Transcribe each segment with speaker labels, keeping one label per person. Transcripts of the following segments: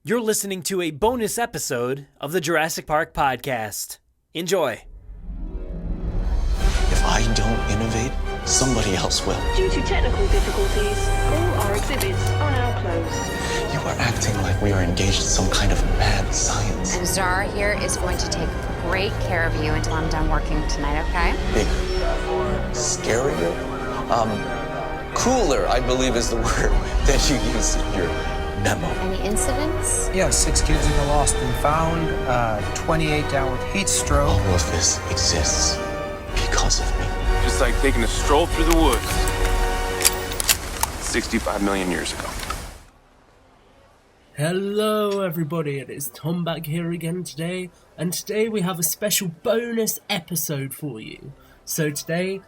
Speaker 1: You're listening to a bonus episode of the Jurassic Park Podcast. Enjoy.
Speaker 2: If I don't innovate, somebody else will.
Speaker 3: Due to technical difficulties, all our exhibits are now closed.
Speaker 2: You are acting like we are engaged in some kind of mad science.
Speaker 4: And Zara here is going to take great care of you until I'm done working tonight, okay?
Speaker 2: Bigger, scarier, cooler, I believe is the word that you used in your memo.
Speaker 4: Any incidents?
Speaker 5: Yeah, 6 kids in the lost and found, 28 down with heat stroke.
Speaker 2: All of this exists because of me.
Speaker 6: Just like taking a stroll through the woods 65 million years ago.
Speaker 7: Hello everybody, it is Tom back here again today, and today we have a special bonus episode for you. So today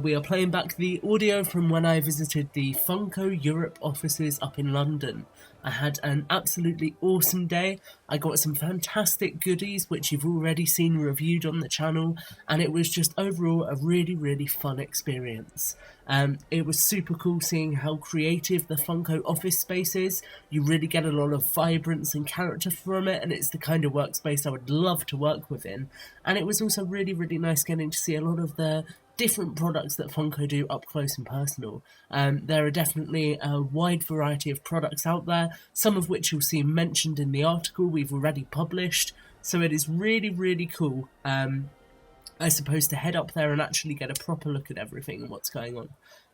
Speaker 7: we are playing back the audio from when I visited the Funko Europe offices up in London. I had an absolutely awesome day. I got some fantastic goodies which you've already seen reviewed on the channel, and it was just overall a really fun experience. It was super cool seeing how creative the Funko office space is. You really get a lot of vibrance and character from it, and it's the kind of workspace I would love to work within. And it was also really nice getting to see a lot of the different products that Funko do up close and personal. There are definitely a wide variety of products out there, some of which you'll see mentioned in the article we've already published, so it is really cool, I suppose, to head up there and actually get a proper look at everything and what's going on.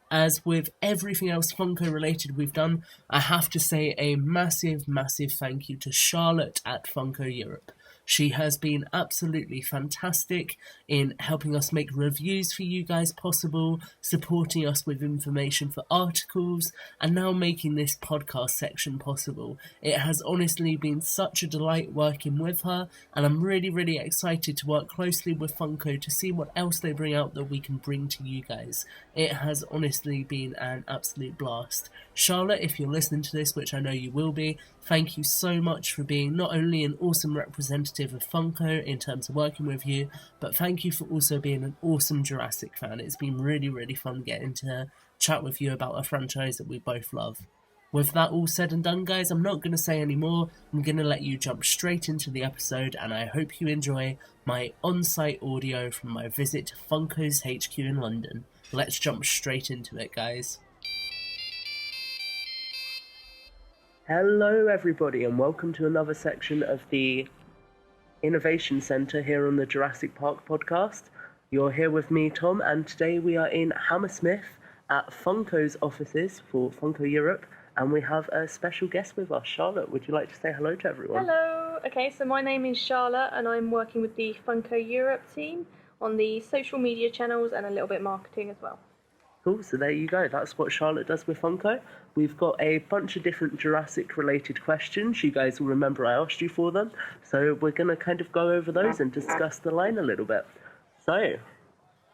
Speaker 7: As with everything else Funko related we've done, I have to say a massive thank you to Charlotte at Funko Europe. She has been absolutely fantastic in helping us make reviews for you guys possible, supporting us with information for articles, and now making this podcast section possible. It has honestly been such a delight working with her, and I'm really excited to work closely with Funko to see what else they bring out that we can bring to you guys. It has honestly been an absolute blast. Charlotte, if you're listening to this, which I know you will be, thank you so much for being not only an awesome representative of Funko in terms of working with you, but thank you for also being an awesome Jurassic fan. It's been really fun getting to chat with you about a franchise that we both love. With that all said and done, guys, I'm not going to say any more. I'm going to let you jump straight into the episode, and I hope you enjoy my on-site audio from my visit to Funko's HQ in London. Let's jump straight into it, guys. Hello everybody, and welcome to another section of the Innovation Centre here on the Jurassic Park Podcast. You're here with me, Tom, and today we are in Hammersmith at Funko's offices for Funko Europe, and we have a special guest with us. Charlotte, would you like to say hello to everyone?
Speaker 3: Hello. Okay, so my name is Charlotte, and I'm working with the Funko Europe team on the social media channels and a little bit marketing as well.
Speaker 7: Cool, so there you go. That's what Charlotte does with Funko. We've got a bunch of different Jurassic-related questions. You guys will remember I asked you for them. So we're going to kind of go over those and discuss the line a little bit. So,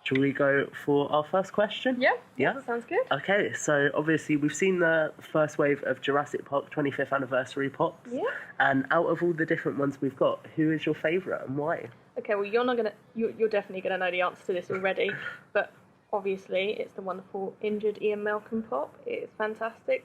Speaker 7: shall we go for our first question?
Speaker 3: Yeah, that sounds good.
Speaker 7: Okay, so obviously we've seen the first wave of Jurassic Park 25th anniversary pops.
Speaker 3: Yeah.
Speaker 7: And out of all the different ones we've got, who is your favourite and why?
Speaker 3: Okay, well, you're definitely going to know the answer to this already, but obviously, it's the wonderful injured Ian Malcolm pop. It is fantastic.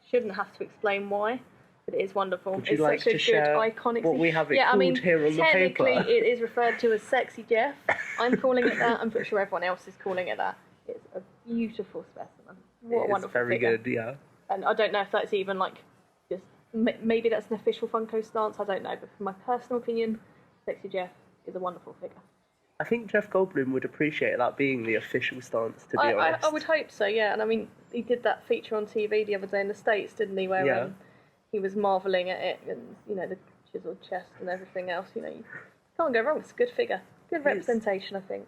Speaker 3: Shouldn't have to explain why, but it is wonderful.
Speaker 7: Would you
Speaker 3: it's
Speaker 7: like
Speaker 3: such
Speaker 7: to
Speaker 3: a
Speaker 7: share
Speaker 3: good, iconic
Speaker 7: what
Speaker 3: thing.
Speaker 7: we have it called here on the paper?
Speaker 3: Technically, it is referred to as Sexy Jeff. I'm calling it that. I'm pretty sure everyone else is calling it that. It's a beautiful specimen. What a wonderful
Speaker 7: very
Speaker 3: figure.
Speaker 7: good, yeah.
Speaker 3: And I don't know if that's even like just maybe that's an official Funko stance. I don't know, but from my personal opinion, Sexy Jeff is a wonderful figure.
Speaker 7: I think Jeff Goldblum would appreciate that being the official stance, to be honest.
Speaker 3: I would hope so, yeah. And I mean, he did that feature on TV the other day in the States, didn't he? Where he was marvelling at it and, you know, the chiseled chest and everything else. You know, you can't go wrong. It's a good figure. Good representation, I think.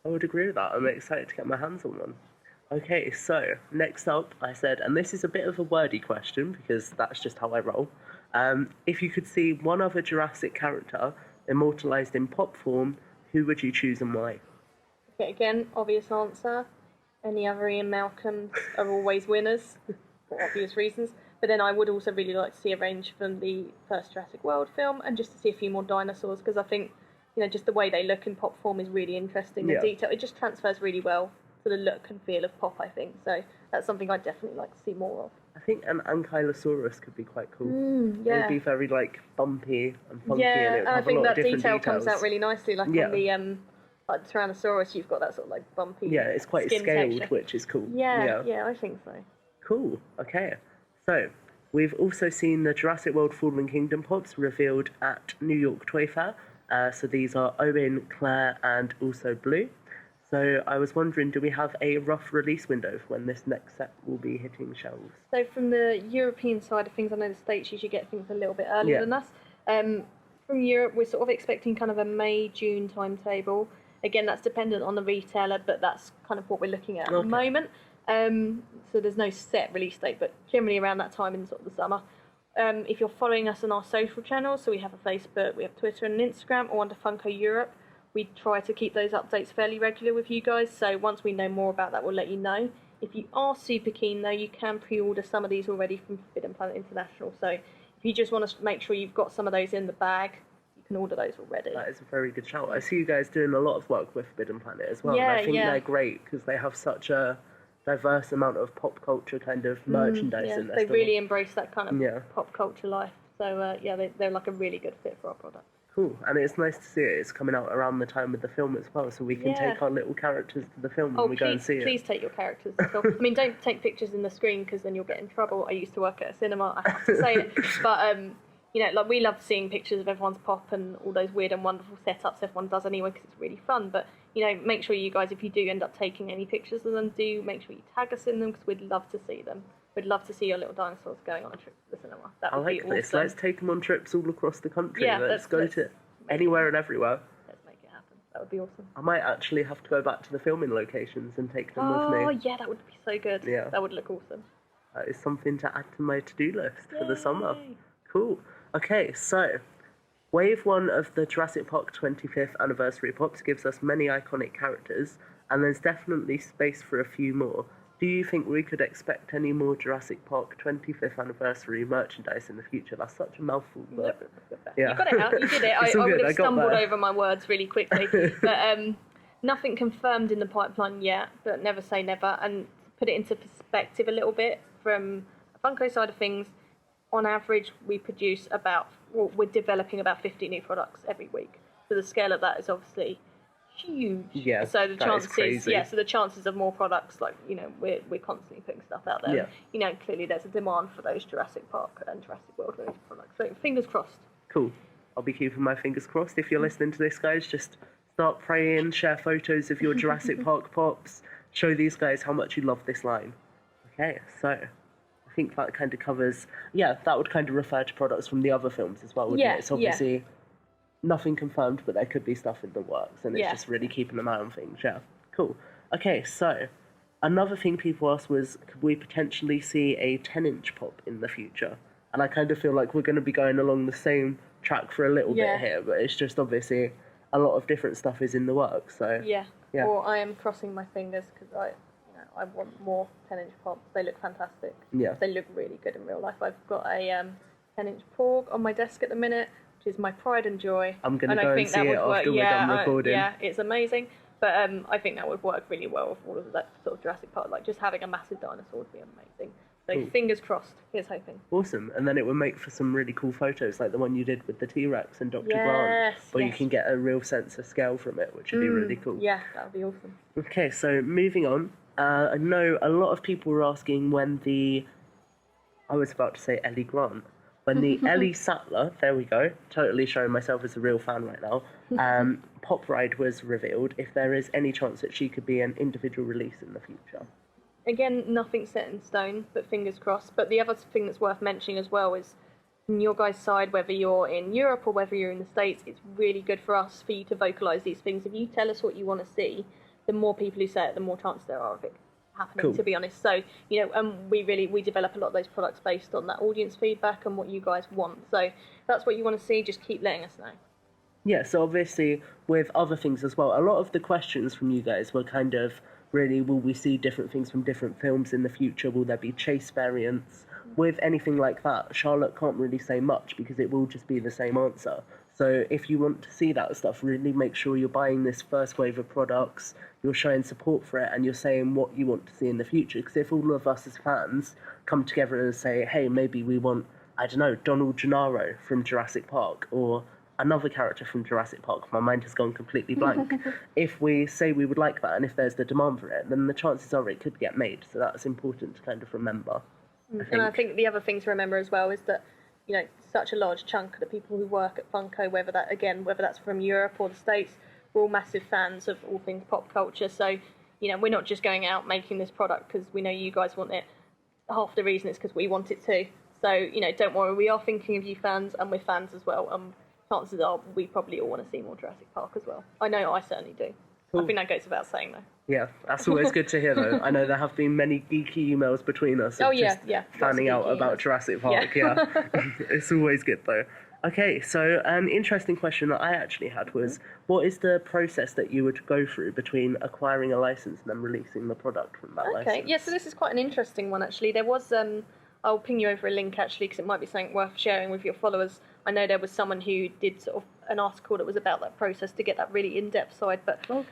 Speaker 7: I would agree with that. I'm excited to get my hands on one. Okay, so next up, I said, and this is a bit of a wordy question because that's just how I roll. If you could see one other Jurassic character immortalised in pop form, who would you choose and why?
Speaker 3: Okay, again, obvious answer. Any other Ian Malcolms are always winners, for obvious reasons. But then I would also really like to see a range from the first Jurassic World film and just to see a few more dinosaurs, because I think, you know, just the way they look in pop form is really interesting. The detail, it just transfers really well to the look and feel of pop, I think. So that's something I'd definitely like to see more of.
Speaker 7: I think an Ankylosaurus could be quite cool.
Speaker 3: Yeah.
Speaker 7: It'd be very like bumpy and funky,
Speaker 3: Yeah,
Speaker 7: and it would
Speaker 3: and I
Speaker 7: have a
Speaker 3: think
Speaker 7: lot
Speaker 3: that
Speaker 7: of different
Speaker 3: detail
Speaker 7: details.
Speaker 3: comes out really nicely. Like
Speaker 7: Yeah.
Speaker 3: on the like Tyrannosaurus, you've got that sort of like bumpy.
Speaker 7: Yeah, it's quite
Speaker 3: skin
Speaker 7: scaled,
Speaker 3: texture.
Speaker 7: which is cool.
Speaker 3: Yeah, I think so.
Speaker 7: Cool. Okay. So we've also seen the Jurassic World Fallen Kingdom pops revealed at New York Toy Fair. So these are Owen, Claire, and also Blue. So I was wondering, do we have a rough release window for when this next set will be hitting shelves?
Speaker 3: So from the European side of things, I know the States usually get things a little bit earlier than us. From Europe, we're sort of expecting kind of a May, June timetable. Again, that's dependent on the retailer, but that's kind of what we're looking at the moment. So there's no set release date, but generally around that time in sort of the summer. If you're following us on our social channels, so we have a Facebook, we have Twitter and Instagram, or under Funko Europe, we try to keep those updates fairly regular with you guys. So once we know more about that, we'll let you know. If you are super keen, though, you can pre-order some of these already from Forbidden Planet International. So if you just want to make sure you've got some of those in the bag, you can order those already.
Speaker 7: That is a very good shout. I see you guys doing a lot of work with Forbidden Planet as well.
Speaker 3: Yeah,
Speaker 7: and I think
Speaker 3: yeah.
Speaker 7: they're great because they have such a diverse amount of pop culture kind of merchandise in their
Speaker 3: They
Speaker 7: store.
Speaker 3: really embrace that kind of pop culture life. So they're like a really good fit for our product.
Speaker 7: Cool, and it's nice to see it. It's coming out around the time of the film as well, so we can take our little characters to the film when we go and see it.
Speaker 3: Please take your characters to film. I mean, don't take pictures in the screen because then you'll get in trouble. I used to work at a cinema, I have to say it. But, like we love seeing pictures of everyone's pop and all those weird and wonderful setups everyone does anyway because it's really fun. But, make sure you guys, if you do end up taking any pictures of them, do make sure you tag us in them because we'd love to see them. We'd love to see your little dinosaurs going on a trip to the cinema. That would be awesome.
Speaker 7: This. Let's take them on trips all across the country.
Speaker 3: Yeah,
Speaker 7: let's go to anywhere and everywhere.
Speaker 3: Let's make it happen. That would be awesome.
Speaker 7: I might actually have to go back to the filming locations and take them with me.
Speaker 3: Oh, yeah, that would be so good.
Speaker 7: Yeah.
Speaker 3: That would look awesome.
Speaker 7: That is something to add to my to-do list for the summer. Cool. Okay, so Wave 1 of the Jurassic Park 25th anniversary pops gives us many iconic characters, and there's definitely space for a few more. Do you think we could expect any more Jurassic Park 25th anniversary merchandise in the future? That's such a mouthful, but
Speaker 3: You got it out. You did it.
Speaker 7: It's all
Speaker 3: I
Speaker 7: good,
Speaker 3: would
Speaker 7: I
Speaker 3: have
Speaker 7: got
Speaker 3: stumbled
Speaker 7: there.
Speaker 3: over my words really quickly. But nothing confirmed in the pipeline yet, but never say never. And to put it into perspective a little bit, from a Funko side of things, on average, we're developing about 50 new products every week. So the scale of that is obviously huge.
Speaker 7: Yeah,
Speaker 3: So the
Speaker 7: that is
Speaker 3: chances,
Speaker 7: crazy.
Speaker 3: so the chances of more products, like we're constantly putting stuff out there.
Speaker 7: Yeah.
Speaker 3: Clearly there's a demand for those Jurassic Park and Jurassic World related products. So fingers crossed.
Speaker 7: Cool. I'll be keeping my fingers crossed. If you're listening to this, guys, just start praying, share photos of your Jurassic Park pops, show these guys how much you love this line. Okay, so I think that kind of covers, that would kind of refer to products from the other films as well, wouldn't it? It's obviously nothing confirmed, but there could be stuff in the works, and it's just really keeping an eye on things. Yeah, cool. Okay, so another thing people asked was, could we potentially see a 10-inch pop in the future? And I kind of feel like we're going to be going along the same track for a little bit here, but it's just obviously a lot of different stuff is in the works. So
Speaker 3: yeah. Or I am crossing my fingers because I want more 10-inch pops. They look fantastic.
Speaker 7: Yeah.
Speaker 3: They look really good in real life. I've got a 10-inch porg on my desk at the minute, which is my pride and joy.
Speaker 7: I'm going to go
Speaker 3: I
Speaker 7: and
Speaker 3: think
Speaker 7: see
Speaker 3: that
Speaker 7: it
Speaker 3: would
Speaker 7: after
Speaker 3: work.
Speaker 7: we're done recording.
Speaker 3: Yeah, it's amazing. But I think that would work really well with all of that sort of Jurassic Park. Like just having a massive dinosaur would be amazing. So fingers crossed. Here's hoping.
Speaker 7: Awesome. And then it would make for some really cool photos, like the one you did with the T-Rex and Dr. Grant, where you can get a real sense of scale from it, which would be really cool.
Speaker 3: Yeah, that would be awesome.
Speaker 7: Okay, so moving on. I know a lot of people were asking when I was about to say Ellie Grant. When the Ellie Sattler, there we go, totally showing myself as a real fan right now, Pop Ride was revealed, if there is any chance that she could be an individual release in the future.
Speaker 3: Again, nothing set in stone, but fingers crossed. But the other thing that's worth mentioning as well is, from your guys' side, whether you're in Europe or whether you're in the States, it's really good for us, for you to vocalise these things. If you tell us what you want to see, the more people who say it, the more chance there are of it happening, to be honest. So, we develop a lot of those products based on that audience feedback and what you guys want. So if that's what you want to see, just keep letting us know.
Speaker 7: Yeah, so obviously with other things as well, a lot of the questions from you guys were kind of, really, will we see different things from different films in the future? Will there be chase variants? With anything like that, Charlotte can't really say much because it will just be the same answer. So if you want to see that stuff, really make sure you're buying this first wave of products, you're showing support for it, and you're saying what you want to see in the future. Because if all of us as fans come together and say, hey, maybe we want, I don't know, Donald Gennaro from Jurassic Park, or another character from Jurassic Park. My mind has gone completely blank. If we say we would like that, and if there's the demand for it, then the chances are it could get made. So that's important to kind of remember.
Speaker 3: I think the other thing to remember as well is that, such a large chunk of the people who work at Funko, whether that's from Europe or the States, we're all massive fans of all things pop culture. So, we're not just going out making this product because we know you guys want it. Half the reason is because we want it too. So, don't worry, we are thinking of you fans, and we're fans as well. Chances are we probably all want to see more Jurassic Park as well. I know I certainly do. Cool. I think that goes without saying, though.
Speaker 7: Yeah, that's always good to hear, though. I know there have been many geeky emails between us. Fanning out about Jurassic Park. Yeah. It's always good, though. Okay, so an interesting question that I actually had was, what is the process that you would go through between acquiring a license and then releasing the product from that license?
Speaker 3: Okay, yeah, so this is quite an interesting one, actually. There was, I'll ping you over a link, actually, because it might be something worth sharing with your followers. I know there was someone who did sort of an article that was about that process to get that really in-depth side, but cool.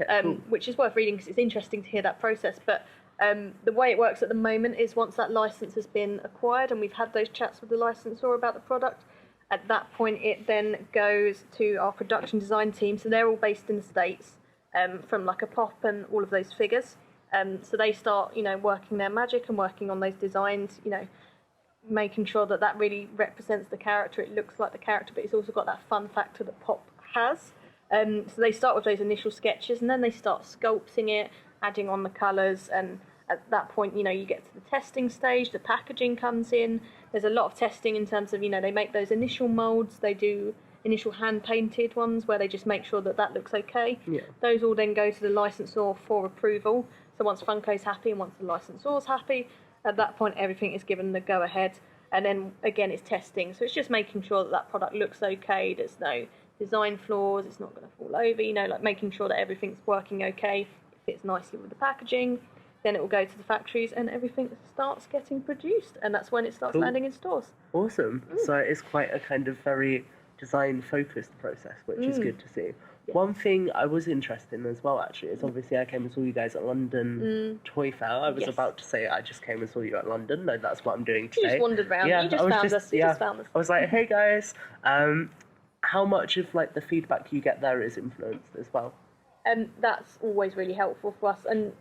Speaker 3: Which is worth reading because it's interesting to hear that process. But the way it works at the moment is once that license has been acquired and we've had those chats with the licensor about the product, at that point it then goes to our production design team. So they're all based in the States, from like a Pop and all of those figures. So they start, working their magic and working on those designs, making sure that that really represents the character. It looks like the character, but it's also got that fun factor that Pop has. So they start with those initial sketches, and then they start sculpting it, adding on the colours, and at that point, you get to the testing stage, the packaging comes in. There's a lot of testing in terms of, they make those initial moulds, they do initial hand-painted ones where they just make sure that that looks okay. Yeah. Those all then go to the licensor for approval. So once Funko's happy and once the licensor's happy, at that point, everything is given the go-ahead, and then, again, it's testing. So it's just making sure that that product looks okay, there's no design flaws, it's not going to fall over, like making sure that everything's working okay, it fits nicely with the packaging. Then it will go to the factories, and everything starts getting produced, and that's when it starts landing in stores.
Speaker 7: Awesome. So it's quite a kind of very design-focused process, which is good to see. Yeah. One thing I was interested in as well, actually, is obviously I came and saw you guys at London Toy Fair. I was about to say I just came and saw you at London. No, that's what I'm doing today.
Speaker 3: You just wandered around.
Speaker 7: Yeah,
Speaker 3: you just found us.
Speaker 7: I was like, hey guys, how much of like the feedback you get there is influenced as well?
Speaker 3: That's always really helpful for us. And,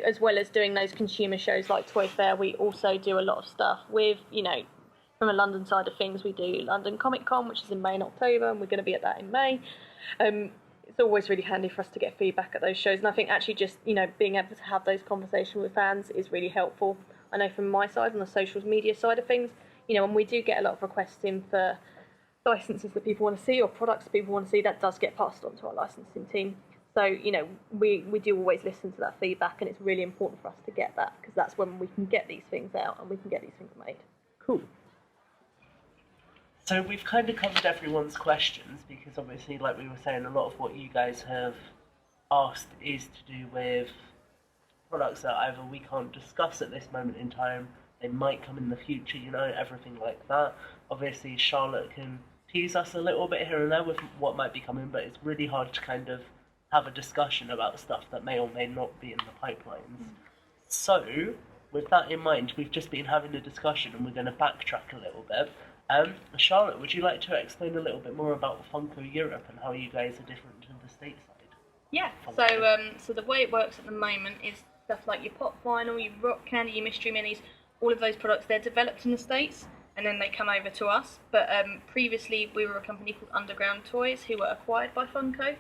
Speaker 3: as well as doing those consumer shows like Toy Fair, we also do a lot of stuff with, from a London side of things, we do London Comic Con, which is in May and October, and we're going to be at that in May. It's always really handy for us to get feedback at those shows, and I think actually just being able to have those conversations with fans is really helpful. I know from my side, on the social media side of things, when we do get a lot of requests in for licenses that people want to see or products that people want to see, that does get passed on to our licensing team. So we do always listen to that feedback, and it's really important for us to get that, because that's when we can get these things out and we can get these things made.
Speaker 7: Cool. So we've kind of covered everyone's questions, because obviously, like we were saying, a lot of what you guys have asked is to do with products that either we can't discuss at this moment in time, they might come in the future, everything like that. Obviously, Charlotte can tease us a little bit here and there with what might be coming, but it's really hard to kind of have a discussion about stuff that may or may not be in the pipelines. So, with that in mind, we've just been having a discussion, and we're going to backtrack a little bit. Charlotte, would you like to explain a little bit more about Funko Europe and how you guys are different to the stateside?
Speaker 3: Yeah, so the way it works at the moment is stuff like your Pop Vinyl, your Rock Candy, your Mystery Minis, all of those products, they're developed in the States, and then they come over to us. But previously, we were a company called Underground Toys, who were acquired by Funko,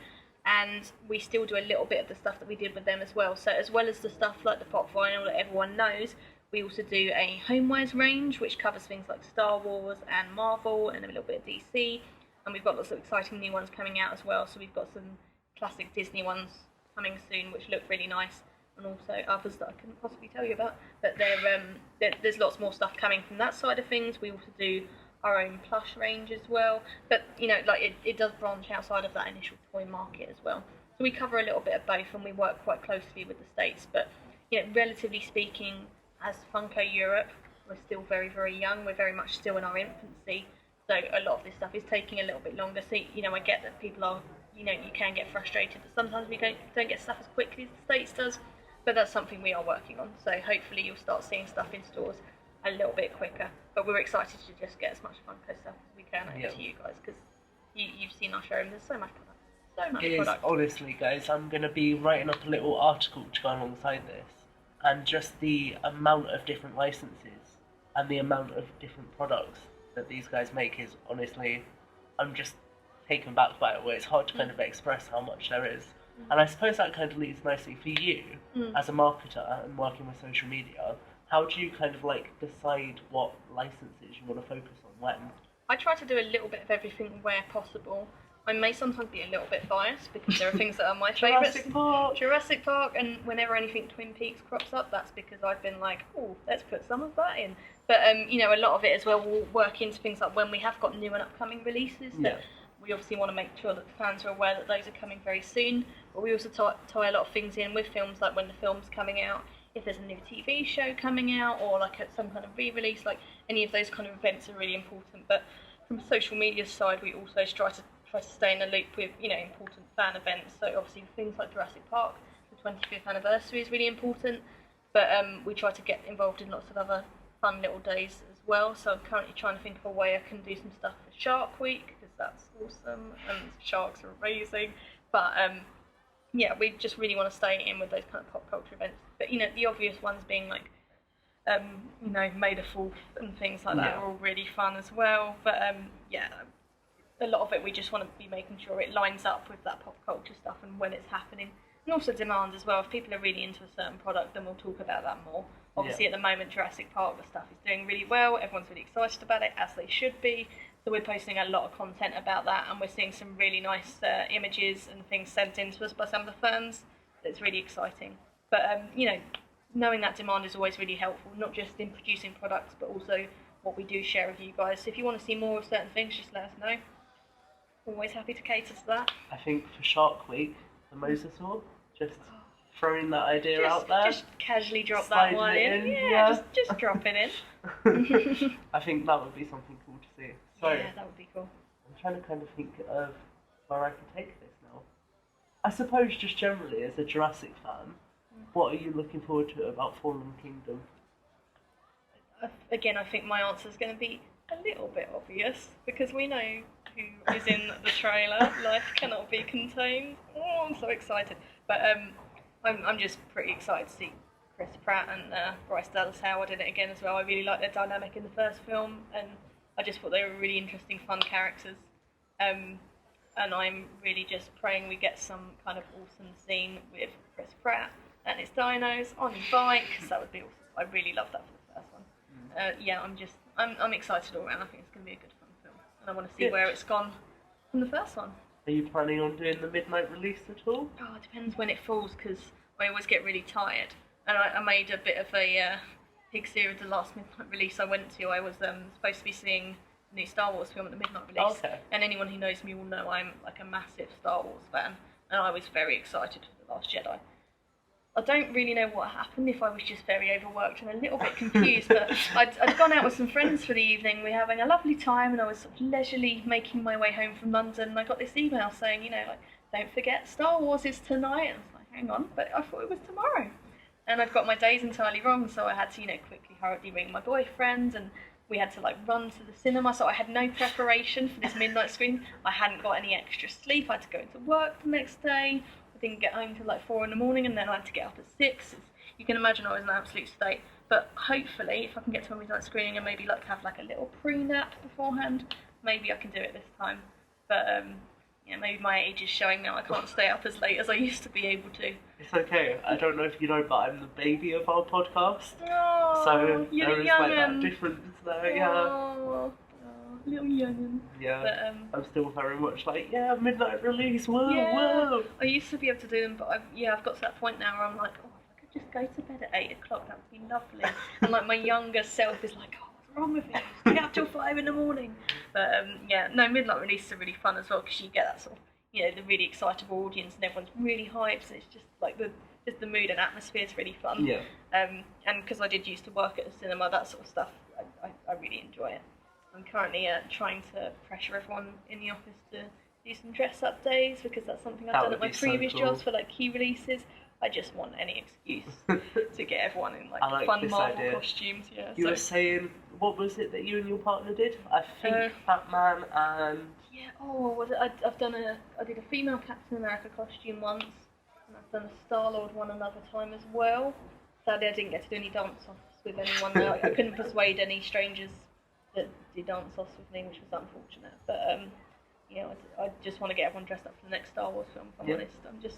Speaker 3: and we still do a little bit of the stuff that we did with them as well. So as well as the stuff like the Pop Vinyl that everyone knows, we also do a homewares range, which covers things like Star Wars and Marvel and a little bit of DC. And we've got lots of exciting new ones coming out as well. So we've got some classic Disney ones coming soon, which look really nice, and also others that I couldn't possibly tell you about. But there's lots more stuff coming from that side of things. We also do our own plush range as well. But, it does branch outside of that initial toy market as well. So we cover a little bit of both, and we work quite closely with the States. But, relatively speaking, as Funko Europe, we're still very, very young. We're very much still in our infancy. So a lot of this stuff is taking a little bit longer. So, I get that people are, you can get frustrated that sometimes we don't get stuff as quickly as the States does. But that's something we are working on. So hopefully you'll start seeing stuff in stores a little bit quicker. But we're excited to just get as much Funko stuff as we can over to you guys, because you've seen our showroom. There's so much product. So much
Speaker 7: It
Speaker 3: product.
Speaker 7: is, honestly, guys. I'm going to be writing up a little article to go alongside this. And just the amount of different licenses and the amount of different products that these guys make is, honestly, I'm just taken back by it, where it's hard to kind of express how much there is. And I suppose that kind of leads nicely for you, as a marketer and working with social media. How do you kind of like decide what licenses you want to focus on when?
Speaker 3: I try to do a little bit of everything where possible. I may sometimes be a little bit biased because there are things that are my favourites. Jurassic Park, and whenever anything Twin Peaks crops up, that's because I've been like, oh, let's put some of that in. But you know, a lot of it as well will work into things like when we have got new and upcoming releases. That we obviously want to make sure that the fans are aware that those are coming very soon. But we also tie a lot of things in with films, like when the film's coming out, if there's a new TV show coming out, or like some kind of re-release, like any of those kind of events are really important. But from a social media side, we also try to stay in the loop with, you know, important fan events. So obviously things like Jurassic Park, the 25th anniversary is really important. But we try to get involved in lots of other fun little days as well. So I'm currently trying to think of a way I can do some stuff for Shark Week, because that's awesome and sharks are amazing. But yeah, we just really want to stay in with those kind of pop culture events. But you know, the obvious ones being like, you know, May the 4th and things like that are all really fun as well. But yeah, a lot of it we just want to be making sure it lines up with that pop culture stuff and when it's happening. And also demand as well. If people are really into a certain product, then we'll talk about that more. Obviously at the moment Jurassic Park, the stuff is doing really well. Everyone's really excited about it, as they should be. So we're posting a lot of content about that, and we're seeing some really nice images and things sent in to us by some of the fans. It's really exciting. But you know, knowing that demand is always really helpful, not just in producing products, but also what we do share with you guys. So if you want to see more of certain things, just let us know. Always happy to cater to that.
Speaker 7: I think for Shark Week, the Mosasaur, just throwing that idea out there.
Speaker 3: Just casually drop that one in. Yeah, just drop it in.
Speaker 7: I think that would be something cool to see. So,
Speaker 3: yeah, that would be cool.
Speaker 7: I'm trying to kind of think of where I could take this now. I suppose just generally as a Jurassic fan, what are you looking forward to about Fallen Kingdom?
Speaker 3: Again, I think my answer is going to be a little bit obvious, because we know who is in the trailer. Life cannot be contained. Oh, I'm so excited. But I'm just pretty excited to see Chris Pratt and Bryce Dallas Howard in it again as well. I really liked their dynamic in the first film, and I just thought they were really interesting, fun characters. And I'm really just praying we get some kind of awesome scene with Chris Pratt and his dinos on his bike, because that would be awesome. I really loved that for the first one. Yeah, I'm excited all around. I think it's going to be a good fun film, and I want to see where it's gone from the first one.
Speaker 7: Are you planning on doing the midnight release at all?
Speaker 3: Oh, it depends when it falls, because I always get really tired. And I made a bit of a pig series the last midnight release I went to. I was supposed to be seeing the new Star Wars film at the midnight release.
Speaker 7: Okay.
Speaker 3: And anyone who knows me will know I'm like a massive Star Wars fan. And I was very excited for The Last Jedi. I don't really know what happened, if I was just very overworked and a little bit confused, but I'd gone out with some friends for the evening. We were having a lovely time, and I was sort of leisurely making my way home from London, and I got this email saying, you know, like, don't forget Star Wars is tonight. And I was like, hang on, but I thought it was tomorrow. And I'd got my days entirely wrong, so I had to, you know, quickly, hurriedly ring my boyfriend, and we had to, like, run to the cinema, so I had no preparation for this midnight screening. I hadn't got any extra sleep. I had to go into work the next day. I didn't get home till like 4 in the morning, and then I had to get up at 6. You can imagine I was in an absolute state. But hopefully, if I can get to a midnight screening and maybe like have like a little pre-nap beforehand, maybe I can do it this time. But yeah, maybe my age is showing now. I can't stay up as late as I used to be able to.
Speaker 7: It's okay. I don't know if you know, but I'm the baby of our podcast.
Speaker 3: Oh,
Speaker 7: so
Speaker 3: you're
Speaker 7: there
Speaker 3: the
Speaker 7: is like that
Speaker 3: young'un.
Speaker 7: difference there,
Speaker 3: Oh, little young'un.
Speaker 7: Yeah.
Speaker 3: But,
Speaker 7: I'm still very much like, yeah, midnight release, whoa,
Speaker 3: yeah,
Speaker 7: whoa.
Speaker 3: I used to be able to do them, but I've got to that point now where I'm like, oh, if I could just go to bed at 8 o'clock, that would be lovely. And like my younger self is like, oh, what's wrong with me? Stay up till 5 in the morning. But yeah, no, midnight releases are really fun as well, because you get that sort of, you know, the really excitable audience, and everyone's really hyped, so it's just like the mood and atmosphere is really fun.
Speaker 7: Yeah.
Speaker 3: And because I did used to work at a cinema, that sort of stuff, I really enjoy it. I'm currently trying to pressure everyone in the office to do some dress-up days, because that's something I've done at my previous jobs for like key releases. I just want any excuse to get everyone in
Speaker 7: I like
Speaker 3: fun
Speaker 7: this
Speaker 3: Marvel
Speaker 7: idea.
Speaker 3: costumes. Yeah.
Speaker 7: You were saying, what was it that you and your partner did? I think Batman and...
Speaker 3: Yeah. Oh, was it? I did a female Captain America costume once, and I've done a Star-Lord one another time as well. Sadly, I didn't get to do any dance-offs with anyone. Though. I couldn't persuade any strangers that did dance-offs with me, which was unfortunate. But I just want to get everyone dressed up for the next Star Wars film. If I'm honest, I'm just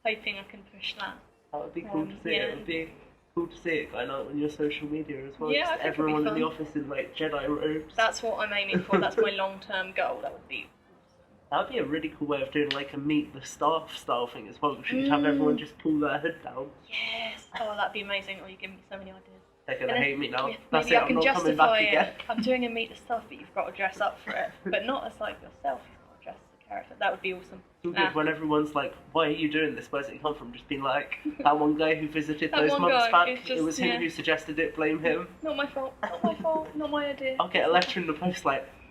Speaker 3: hoping I can push that.
Speaker 7: That would be cool to see. It would be cool to see it going out on your social media as well.
Speaker 3: Yeah,
Speaker 7: just
Speaker 3: I think
Speaker 7: everyone
Speaker 3: it'd be
Speaker 7: in the
Speaker 3: fun.
Speaker 7: office in Jedi robes.
Speaker 3: That's what I'm aiming for. That's my long-term goal. That would be awesome.
Speaker 7: That would be a really cool way of doing a meet the staff style thing as well. Because you could have everyone just pull their hood down.
Speaker 3: Yes. Oh, that'd be amazing. Oh, you're giving me so many ideas.
Speaker 7: They're gonna hate me now.
Speaker 3: Yeah,
Speaker 7: That's
Speaker 3: maybe
Speaker 7: it.
Speaker 3: I
Speaker 7: I'm
Speaker 3: can
Speaker 7: not coming
Speaker 3: justify
Speaker 7: back again.
Speaker 3: it. I'm doing a meet the stuff, but you've got to dress up for it. But not as yourself. You've got to dress as a character. That would be awesome.
Speaker 7: It's all good when everyone's like, "Why are you doing this? Where's it come from?" Just being like, "That one guy who visited
Speaker 3: That
Speaker 7: those
Speaker 3: one
Speaker 7: months
Speaker 3: guy,
Speaker 7: back.
Speaker 3: it's just-
Speaker 7: It was him
Speaker 3: yeah.
Speaker 7: who suggested it. Blame him."
Speaker 3: Not my fault. Not my fault. Not my idea.
Speaker 7: I'll get a letter in the post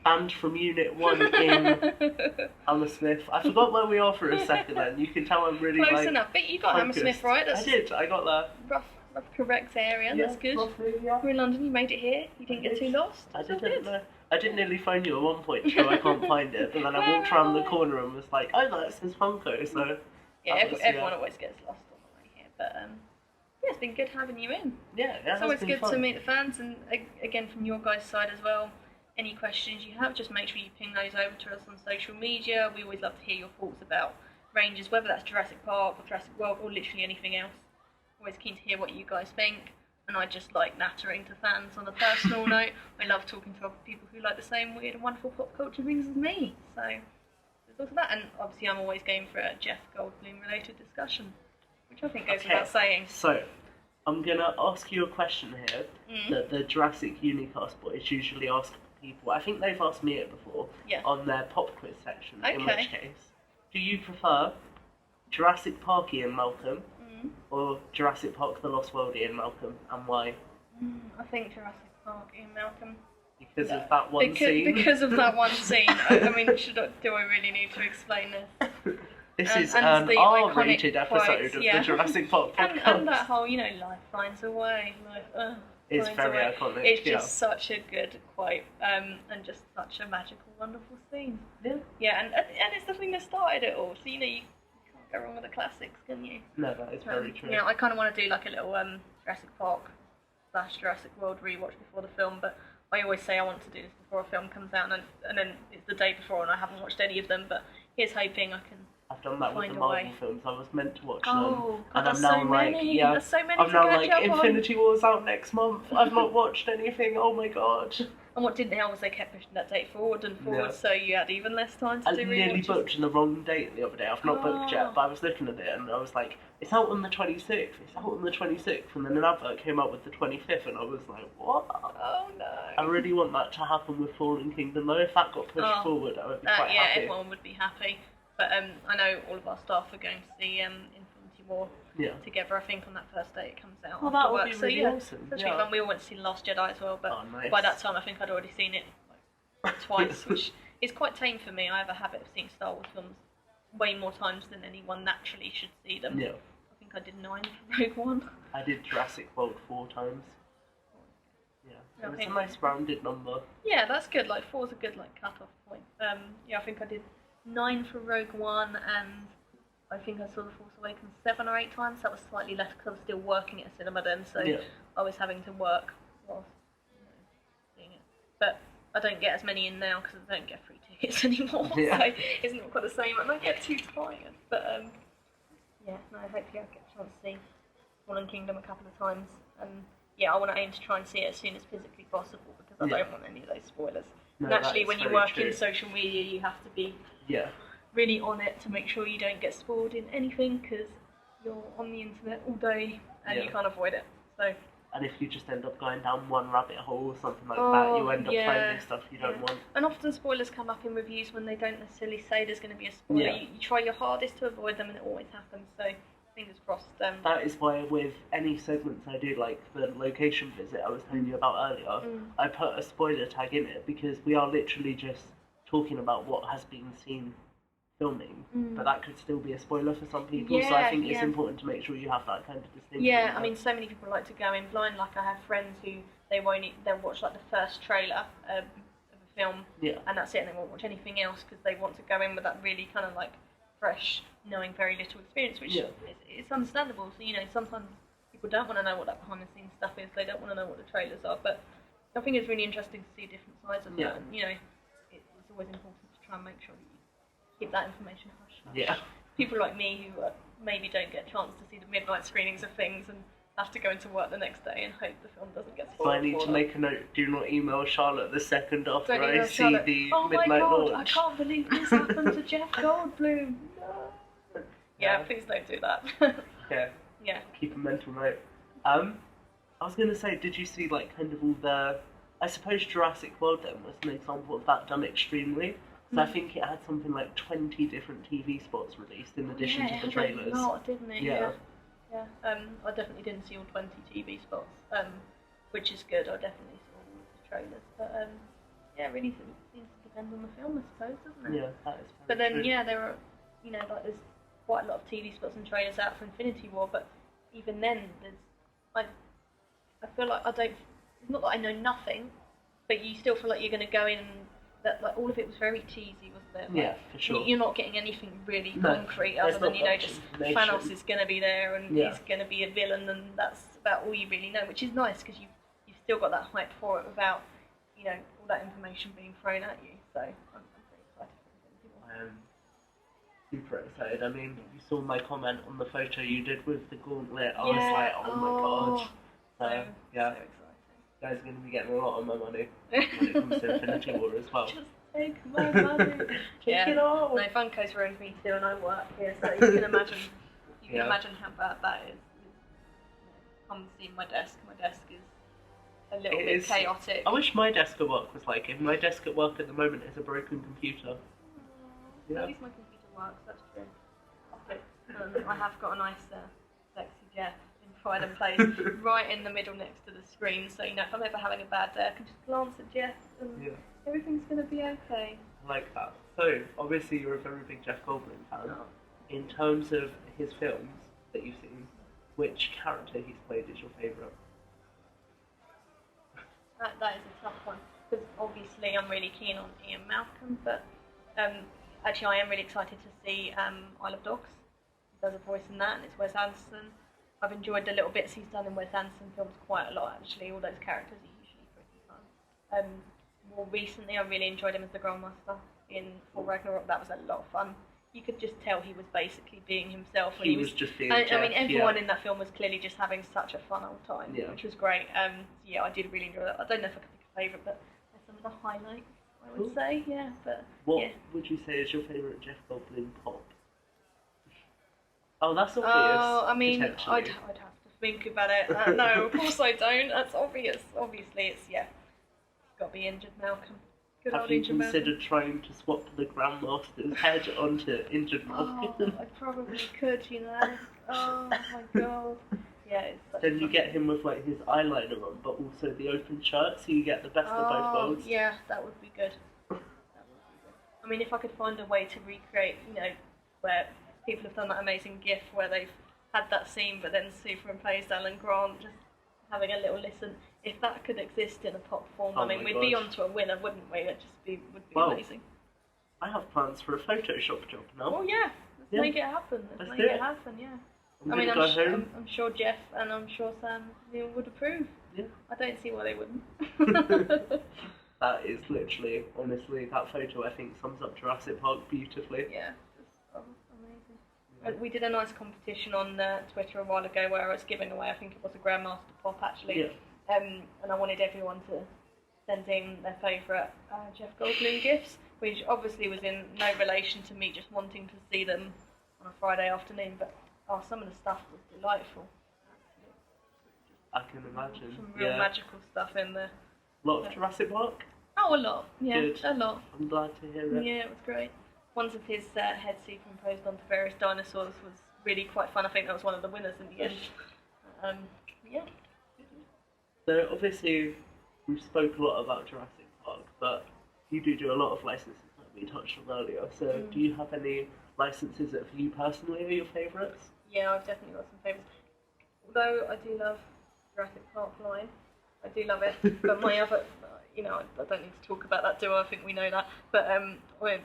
Speaker 7: banned from Unit 1 in Hammersmith. I forgot where we are for a second then. You can tell I'm really
Speaker 3: Close enough. But you got
Speaker 7: focused.
Speaker 3: Hammersmith right. That's
Speaker 7: I did. I got that.
Speaker 3: rough correct area.
Speaker 7: Yeah,
Speaker 3: That's good.
Speaker 7: roughly, yeah.
Speaker 3: We're in London. You made it here. You didn't get too lost.
Speaker 7: I
Speaker 3: That's all
Speaker 7: didn't
Speaker 3: good.
Speaker 7: know. I did nearly phone you at one point, so I can't find it. But then I walked around the corner and was like, "Oh, that says Funko." So
Speaker 3: Yeah,
Speaker 7: that was,
Speaker 3: everyone always gets lost on the way here. But yeah, it's been good having you in.
Speaker 7: yeah,
Speaker 3: It's
Speaker 7: that's
Speaker 3: always
Speaker 7: been
Speaker 3: good
Speaker 7: fun.
Speaker 3: to meet the fans, and again from your guys' side as well. Any questions you have, just make sure you ping those over to us on social media. We always love to hear your thoughts about ranges, whether that's Jurassic Park or Jurassic World or literally anything else. Always keen to hear what you guys think. And I just like nattering to fans on a personal note. I love talking to other people who like the same weird and wonderful pop culture things as me. So there's also that, and obviously I'm always going for a Jeff Goldblum related discussion, which I think goes without saying.
Speaker 7: So I'm gonna ask you a question here that the Jurassic Unicast boys usually ask people. I think they've asked me it before on their pop quiz section. In which case, do you prefer Jurassic Park Ian Malcolm or Jurassic Park The Lost World Ian Malcolm, and why?
Speaker 3: I think Jurassic Park Ian Malcolm.
Speaker 7: Because of that one scene?
Speaker 3: Because of that one scene. I mean, do I really need to explain this?
Speaker 7: This is
Speaker 3: and
Speaker 7: an
Speaker 3: the
Speaker 7: R-rated
Speaker 3: iconic
Speaker 7: episode
Speaker 3: quotes,
Speaker 7: of
Speaker 3: yeah.
Speaker 7: the Jurassic Park podcast.
Speaker 3: and that whole, life finds a way.
Speaker 7: It's
Speaker 3: finds
Speaker 7: very
Speaker 3: a way.
Speaker 7: iconic,
Speaker 3: It's
Speaker 7: yeah.
Speaker 3: just such a good quote, and just such a magical, wonderful scene.
Speaker 7: Yeah.
Speaker 3: Yeah, and it's the thing that started it all. So, you can't go wrong with the classics, can you?
Speaker 7: No, that is very true.
Speaker 3: Yeah, I kind of want to do like a little Jurassic Park / Jurassic World rewatch before the film, but I always say I want to do this before a film comes out, and then it's the day before and I haven't watched any of them, but here's hoping I can.
Speaker 7: I've done that with
Speaker 3: find
Speaker 7: the
Speaker 3: a
Speaker 7: Marvel
Speaker 3: way.
Speaker 7: films. I was meant to watch
Speaker 3: Oh,
Speaker 7: them,
Speaker 3: God,
Speaker 7: and
Speaker 3: that's
Speaker 7: I'm now
Speaker 3: so
Speaker 7: like,
Speaker 3: many.
Speaker 7: yeah,
Speaker 3: There's so many
Speaker 7: I'm
Speaker 3: to
Speaker 7: now
Speaker 3: catch
Speaker 7: like,
Speaker 3: up on.
Speaker 7: Infinity War's out next month. I've not watched anything. Oh my god!
Speaker 3: And what didn't help was they kept pushing that date forward and forward,
Speaker 7: Yeah.
Speaker 3: so you had even less time to
Speaker 7: I
Speaker 3: do
Speaker 7: nearly
Speaker 3: rewatches.
Speaker 7: booked on the wrong date the other day. I've not booked yet,
Speaker 3: Oh.
Speaker 7: but I was looking at it and I was like, it's out on the 26th. It's out on the 26th, and then an advert came out with the 25th, and I was like, what?
Speaker 3: Oh no.
Speaker 7: I really want that to happen with Fallen Kingdom, though. If that got pushed forward, I would be quite
Speaker 3: yeah,
Speaker 7: happy.
Speaker 3: everyone would be happy. But I know all of our staff are going to see Infinity War together, I think, on that first day it comes out.
Speaker 7: Oh,
Speaker 3: after
Speaker 7: that would
Speaker 3: work.
Speaker 7: be
Speaker 3: So,
Speaker 7: really
Speaker 3: yeah,
Speaker 7: awesome.
Speaker 3: That's
Speaker 7: Yeah.
Speaker 3: really fun. We all went to see The Last Jedi as well, but
Speaker 7: Oh, nice.
Speaker 3: by that time I think I'd already seen it twice, which is quite tame for me. I have a habit of seeing Star Wars films way more times than anyone naturally should see them.
Speaker 7: Yeah.
Speaker 3: I think I did 9 for Rogue One.
Speaker 7: I did Jurassic World 4 times. Yeah, it was a
Speaker 3: Okay.
Speaker 7: nice rounded number.
Speaker 3: Yeah, that's good. Like 4's a good cut-off point. Yeah, I think I did 9 for Rogue One, and I think I saw The Force Awakens 7 or 8 times. That was slightly less because I was still working at a cinema then, so
Speaker 7: Yeah.
Speaker 3: I was having to work whilst seeing it. But I don't get as many in now because I don't get free tickets anymore,
Speaker 7: Yeah.
Speaker 3: so it's not quite the same, and I get too tired. But yeah, no, hopefully I'll get a chance to see Fallen Kingdom a couple of times, and yeah, I want to aim to try and see it as soon as physically possible because I don't want any of those spoilers.
Speaker 7: No,
Speaker 3: Naturally,
Speaker 7: that is
Speaker 3: when you
Speaker 7: very
Speaker 3: work
Speaker 7: true.
Speaker 3: in social media, you have to be
Speaker 7: Yeah.
Speaker 3: really on it to make sure you don't get spoiled in anything because you're on the internet all day and you can't avoid it. So.
Speaker 7: And if you just end up going down one rabbit hole or something like
Speaker 3: Oh,
Speaker 7: that, you end up
Speaker 3: yeah,
Speaker 7: finding stuff you don't want.
Speaker 3: And often spoilers come up in reviews when they don't necessarily say there's going to be a spoiler.
Speaker 7: Yeah.
Speaker 3: You try your hardest to avoid them, and it always happens. So fingers crossed.
Speaker 7: That is why with any segments I do, like the location visit I was telling you about earlier, I put a spoiler tag in it because we are literally just talking about what has been seen filming, but that could still be a spoiler for some people. So I think it's important to make sure you have that kind of distinction.
Speaker 3: Yeah, I mean, so many people like to go in blind. Like I have friends who they'll watch like the first trailer of a film, and that's it, and they won't watch anything else because they want to go in with that really kind of like fresh, knowing very little experience, which it's understandable. So sometimes people don't want to know what that behind the scenes stuff is. They don't want to know what the trailers are, but I think it's really interesting to see different sides of that. And it's always important to try and make sure that you keep that information hush.
Speaker 7: Yeah.
Speaker 3: People like me who maybe don't get a chance to see the midnight screenings of things and have to go into work the next day and hope the film doesn't get spoiled.
Speaker 7: So I need to make a note, do not email Charlotte the second after I see
Speaker 3: Charlotte.
Speaker 7: the
Speaker 3: oh
Speaker 7: midnight
Speaker 3: my God,
Speaker 7: launch.
Speaker 3: I can't believe this happened to Jeff Goldblum. No. Yeah, please don't do that. Yeah.
Speaker 7: Keep a mental note. I was going to say, did you see like kind of all the... I suppose Jurassic World then was an example of that done extremely. So I think it had something like 20 different TV spots released in addition to the trailers.
Speaker 3: It had a lot, didn't it?
Speaker 7: Yeah.
Speaker 3: I definitely didn't see all 20 TV spots, which is good. I definitely saw all of the trailers. But it really seems to depend on the film, I suppose, doesn't it?
Speaker 7: Yeah, that is
Speaker 3: But
Speaker 7: very
Speaker 3: then,
Speaker 7: true.
Speaker 3: there are, like there's quite a lot of TV spots and trailers out for Infinity War, but even then, I feel like it's not that I know nothing, but you still feel like you're going to go in that like all of it was very cheesy, wasn't it? Like,
Speaker 7: yeah, for sure.
Speaker 3: You're not getting anything really concrete other than just Thanos is going to be there and he's going to be a villain, and that's about all you really know, which is nice because you've still got that hype for it without all that information being thrown at you. So I'm very excited for
Speaker 7: I am super excited. I mean, you saw my comment on the photo you did with the gauntlet. I was like, oh my God. So yeah.
Speaker 3: So exciting.
Speaker 7: You guys are going to be getting a lot of my money when it comes to Infinity War as well.
Speaker 3: Just take my money.
Speaker 7: Take it all.
Speaker 3: No, Funko's ruined me too, and I work here, so you can imagine. You can imagine how bad that is. Come see my desk. My desk is a little bit chaotic.
Speaker 7: I wish my desk at work was like it. My desk at work at the moment is a broken computer.
Speaker 3: At least my computer works. That's true. I have got a nice sexy Jeff in pride and place, right in the middle next to the screen. So if I'm ever having a bad day, I can just glance at Jeff and everything's going to be okay.
Speaker 7: I like that. So obviously you're a very big Jeff Goldblum fan. In terms of his films that you've seen, which character he's played is your favourite?
Speaker 3: That is a tough one, because obviously I'm really keen on Ian Malcolm, but actually I am really excited to see Isle of Dogs. He does a voice in that, and it's Wes Anderson. I've enjoyed the little bits he's done in Wes Anderson films quite a lot, actually. All those characters are usually pretty fun. More recently, I really enjoyed him as the Grandmaster in Thor Ragnarok. That was a lot of fun. You could just tell he was basically being himself. When
Speaker 7: he was just being
Speaker 3: I
Speaker 7: Jeff,
Speaker 3: mean, everyone in that film was clearly just having such a fun old time, which was great. I did really enjoy that. I don't know if I could pick a favourite, but there's some of the highlights, I would say, But
Speaker 7: what would you say is your favourite Jeff Goldblum pop? Oh, that's obvious.
Speaker 3: Oh, I mean, I'd have to think about it. No, of course I don't. That's obvious. Obviously, it's got to be Injured Malcolm. Good
Speaker 7: Have
Speaker 3: old
Speaker 7: you
Speaker 3: Injured Malcolm.
Speaker 7: considered trying to swap the Grandmaster's head onto Injured Malcolm?
Speaker 3: I probably could, Oh my God. Yeah, it's such
Speaker 7: Then you get him with like his eyeliner on, but also the open shirt, so you get the best of both worlds.
Speaker 3: Yeah, that would be good. I mean, if I could find a way to recreate, where people have done that amazing GIF where they've had that scene, but then superimposed Alan Grant just having a little listen. If that could exist in a pop form, I mean, we'd be onto a winner, wouldn't we? It would be amazing.
Speaker 7: I have plans for a Photoshop job now.
Speaker 3: Oh yeah, let's make it happen. Let's make it happen. Yeah. I'm sure Jeff and I'm sure Sam would approve.
Speaker 7: Yeah.
Speaker 3: I don't see why they wouldn't.
Speaker 7: That is literally, honestly, that photo I think sums up Jurassic Park beautifully.
Speaker 3: Yeah, it's amazing. Yeah. We did a nice competition on Twitter a while ago where I was giving away, I think it was a Grandmaster Pop actually, and I wanted everyone to send in their favourite Jeff Goldblum gifts, which obviously was in no relation to me just wanting to see them on a Friday afternoon, but some of the stuff was delightful.
Speaker 7: I can imagine.
Speaker 3: Some real magical stuff in there.
Speaker 7: A lot of Jurassic Park?
Speaker 3: Oh, a lot. Yeah,
Speaker 7: Good.
Speaker 3: A lot.
Speaker 7: I'm glad to hear it.
Speaker 3: Yeah, it was great. Ones of his heads superimposed onto various dinosaurs was really quite fun. I think that was one of the winners in the end. Yeah.
Speaker 7: So obviously we spoke a lot about Jurassic Park, but you do a lot of licenses. Like we touched on earlier. So do you have any licenses that for you personally are your favourites?
Speaker 3: Yeah, I've definitely got some favourites. Although I do love Jurassic Park line. I do love it. But my other, I don't need to talk about that, do I? I think we know that. But like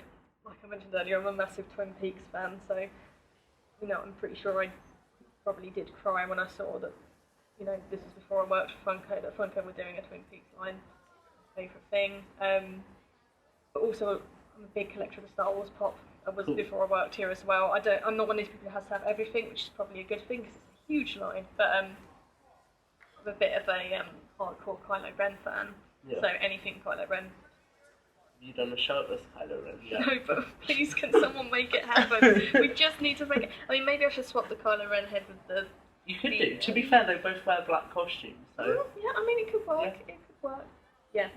Speaker 3: I mentioned earlier, I'm a massive Twin Peaks fan, so, I'm pretty sure I probably did cry when I saw that, this was before I worked for Funko, that Funko were doing a Twin Peaks line. Favourite thing. But also, I'm a big collector of the Star Wars Pop. I was before I worked here as well. I'm not one of these people who has to have everything, which is probably a good thing because it's a huge line. But I'm a bit of a hardcore Kylo Ren fan.
Speaker 7: Yeah.
Speaker 3: So anything Kylo Ren.
Speaker 7: Have you done a shirtless Kylo Ren yet?
Speaker 3: No, but please can someone make it happen? We just need to make it. I mean, maybe I should swap the Kylo Ren head with the...
Speaker 7: You could do. To be fair, they both wear black costumes, so...
Speaker 3: Oh, yeah, I mean, it could work.
Speaker 7: Yeah.
Speaker 3: It could work. Yeah,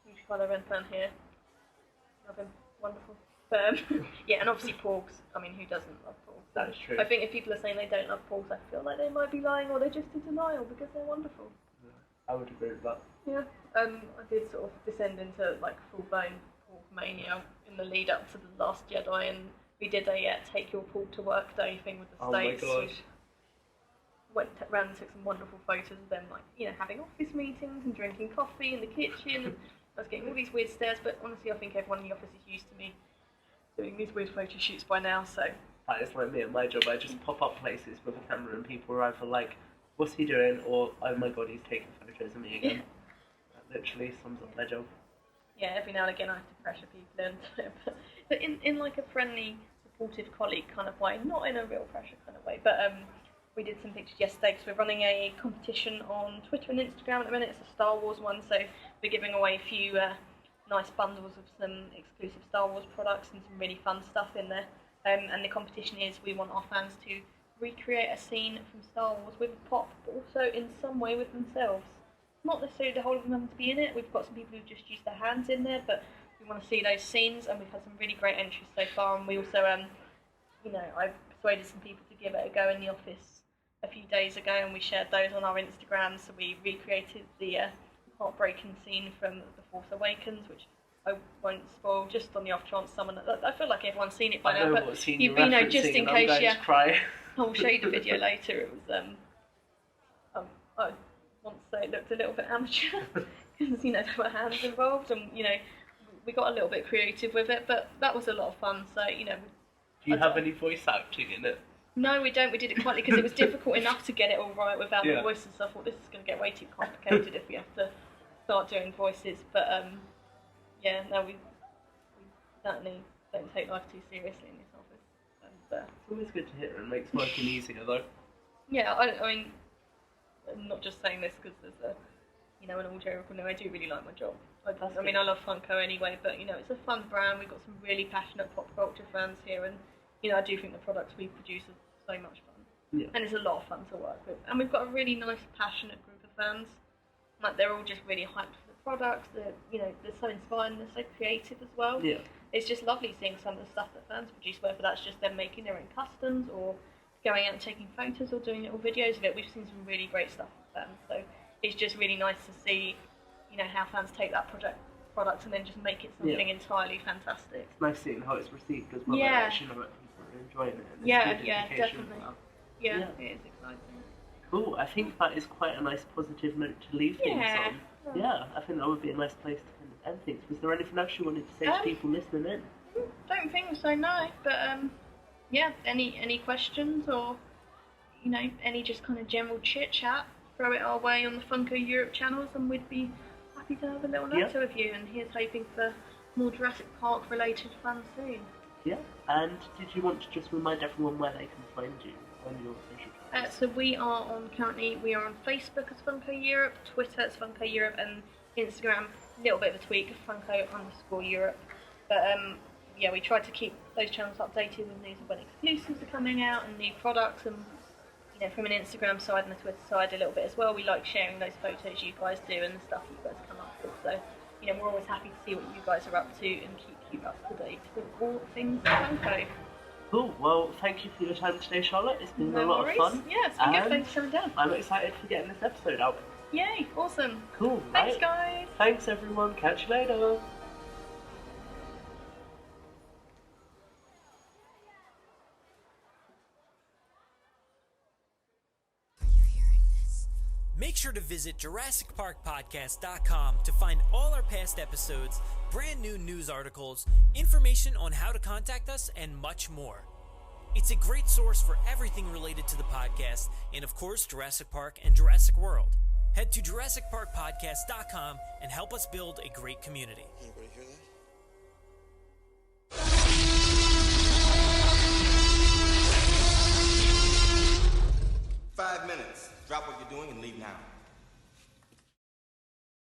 Speaker 3: huge Kylo Ren fan here. Love him. Wonderful. But, yeah, and obviously Porgs. I mean, who doesn't love Porgs?
Speaker 7: That's true.
Speaker 3: I think if people are saying they don't love Porgs, I feel like they might be lying or they're just in denial because they're wonderful.
Speaker 7: I would agree with that.
Speaker 3: Yeah, I did sort of descend into like full-blown Porg mania in the lead up to The Last Jedi, and we did a take your Porg to work day thing with the States.
Speaker 7: My God.
Speaker 3: Which went around and took some wonderful photos of them, like, having office meetings and drinking coffee in the kitchen. And I was getting all these weird stares, but honestly, I think everyone in the office is used to me doing these weird photo shoots by now, so...
Speaker 7: That is like me at my job. I just pop up places with a camera and people are either like, what's he doing? Or, oh my God, he's taking photos of me again.
Speaker 3: Yeah.
Speaker 7: That literally sums up their job.
Speaker 3: Yeah, every now and again I have to pressure people in. But in like a friendly, supportive colleague kind of way, not in a real pressure kind of way, but we did some pictures yesterday because we're running a competition on Twitter and Instagram at the minute. It's a Star Wars one, so we're giving away a few nice bundles of some exclusive Star Wars products and some really fun stuff in there. And the competition is we want our fans to recreate a scene from Star Wars with Pop, but also in some way with themselves. Not necessarily the whole of them having to be in it. We've got some people who've just used their hands in there, but we want to see those scenes, and we've had some really great entries so far. And we also, I persuaded some people to give it a go in the office a few days ago, and we shared those on our Instagram. So we recreated the heartbreaking scene from The Force Awakens, which I won't spoil, just on the off chance someone... I feel like everyone's seen it by now, but just in case,
Speaker 7: cry.
Speaker 3: I'll show you the video later. It was, I want to say it looked a little bit amateur, because, there were hands involved, and, we got a little bit creative with it, but that was a lot of fun, so,
Speaker 7: Do you have any voice acting in it?
Speaker 3: No, we don't. We did it quietly because it was difficult enough to get it all right without the voices, so I thought this is going to get way too complicated if we have to start doing voices, but, we certainly don't take life too seriously in this office. And,
Speaker 7: it's always good to hear, and makes working easier though.
Speaker 3: Yeah, I mean, I'm not just saying this because there's an all joke. No, I do really like my job. I love Funko anyway, but it's a fun brand. We've got some really passionate pop culture fans here, and I do think the products we produce are so much fun.
Speaker 7: Yeah.
Speaker 3: And it's a lot of fun to work with. And we've got a really nice, passionate group of fans. Like, they're all just really hyped for the products. They're so inspiring. They're so creative as well.
Speaker 7: Yeah.
Speaker 3: It's just lovely seeing some of the stuff that fans produce, whether that's just them making their own customs or going out and taking photos or doing little videos of it. We've seen some really great stuff with them. So it's just really nice to see, how fans take that product and then just make it something entirely fantastic.
Speaker 7: It's nice seeing how it's received as well.
Speaker 3: Yeah.
Speaker 7: Like, actually know that people are enjoying it. And
Speaker 3: Definitely.
Speaker 7: Well.
Speaker 3: Yeah, it is exciting.
Speaker 7: Cool. I think that is quite a nice positive note to leave things on. Yeah, I think that would be a nice place to kind of end things. Was there anything else you wanted to say to people listening in?
Speaker 3: Don't think so, no. But any questions or any just kind of general chit chat, throw it our way on the Funko Europe channels, and we'd be happy to have a little letter with you. And here's hoping for more Jurassic Park related fun soon.
Speaker 7: Yeah. And did you want to just remind everyone where they can find you on your social channels?
Speaker 3: So we are on Facebook as Funko Europe, Twitter as Funko Europe, and Instagram, a little bit of a tweak, Funko_Europe. But we try to keep those channels updated with news of when exclusives are coming out and new products, and from an Instagram side and a Twitter side a little bit as well. We like sharing those photos you guys do and the stuff you guys come up with. So we're always happy to see what you guys are up to and keep you up to date with all things Funko.
Speaker 7: Cool. Well, thank you for your time today, Charlotte. It's been a lot of fun.
Speaker 3: Yeah, it's been good. Thanks for coming down.
Speaker 7: I'm excited for getting this episode out.
Speaker 3: Yay, awesome.
Speaker 7: Cool.
Speaker 3: Thanks, guys.
Speaker 7: Thanks, everyone. Catch you later.
Speaker 1: Make sure to visit JurassicParkPodcast.com to find all our past episodes, brand new news articles, information on how to contact us, and much more. It's a great source for everything related to the podcast and, of course, Jurassic Park and Jurassic World. Head to JurassicParkPodcast.com and help us build a great community.
Speaker 2: Anybody hear that?
Speaker 8: 5 minutes. Drop what you're doing and leave now.